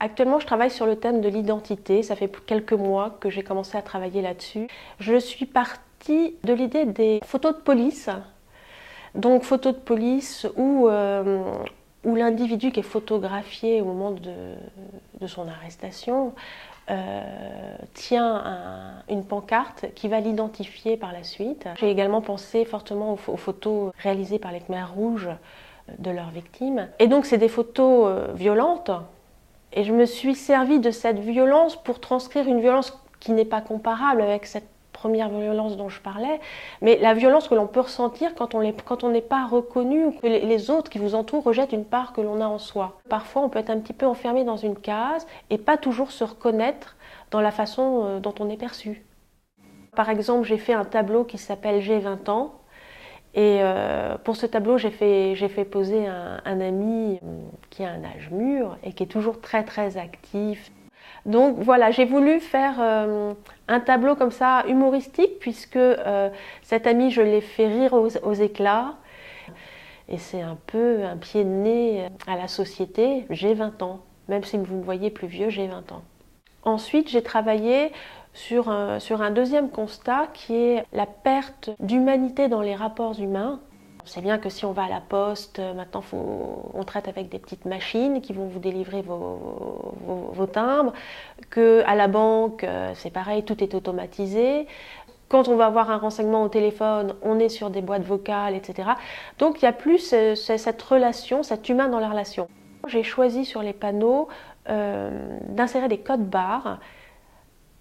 Actuellement, je travaille sur le thème de l'identité. Ça fait quelques mois que j'ai commencé à travailler là-dessus. Je suis partie de l'idée des photos de police. Donc photos de police où l'individu qui est photographié au moment de son arrestation tient une pancarte qui va l'identifier par la suite. J'ai également pensé fortement aux photos réalisées par les Khmers rouges de leurs victimes. Et donc c'est des photos violentes. Et je me suis servi de cette violence pour transcrire une violence qui n'est pas comparable avec cette première violence dont je parlais, mais la violence que l'on peut ressentir quand on n'est pas reconnu ou que les autres qui vous entourent rejettent une part que l'on a en soi. Parfois, on peut être un petit peu enfermé dans une case et pas toujours se reconnaître dans la façon dont on est perçu. Par exemple, j'ai fait un tableau qui s'appelle J'ai 20 ans. Et pour ce tableau, j'ai fait poser un ami qui a un âge mûr et qui est toujours très très actif. Donc voilà, j'ai voulu faire un tableau comme ça humoristique puisque cet ami, je l'ai fait rire aux éclats. Et c'est un peu un pied de nez à la société. J'ai 20 ans, même si vous me voyez plus vieux, j'ai 20 ans. Ensuite, j'ai travaillé sur un deuxième constat qui est la perte d'humanité dans les rapports humains. On sait bien que si on va à la poste, maintenant on traite avec des petites machines qui vont vous délivrer vos timbres, qu'à la banque, c'est pareil, tout est automatisé. Quand on va avoir un renseignement au téléphone, on est sur des boîtes vocales, etc. Donc il n'y a plus cette relation, cet humain dans la relation. J'ai choisi sur les panneaux d'insérer des codes barres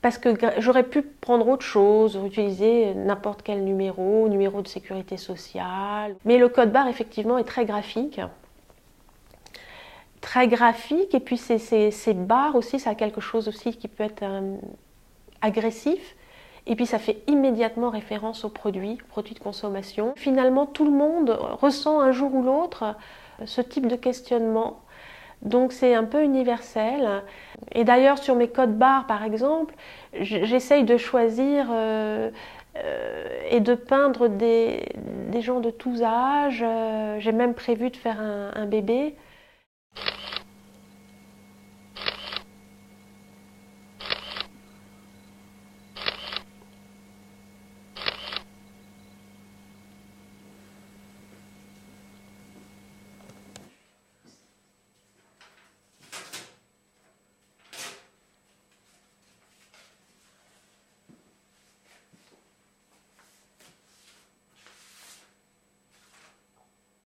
parce que j'aurais pu prendre autre chose, utiliser n'importe quel numéro de sécurité sociale. Mais le code barre, effectivement, est très graphique. Très graphique, et puis ces barres aussi, ça a quelque chose aussi qui peut être agressif. Et puis ça fait immédiatement référence aux produits de consommation. Finalement, tout le monde ressent un jour ou l'autre ce type de questionnement. Donc c'est un peu universel. Et d'ailleurs sur mes codes barres par exemple, j'essaye de choisir et de peindre des gens de tous âges. J'ai même prévu de faire un bébé.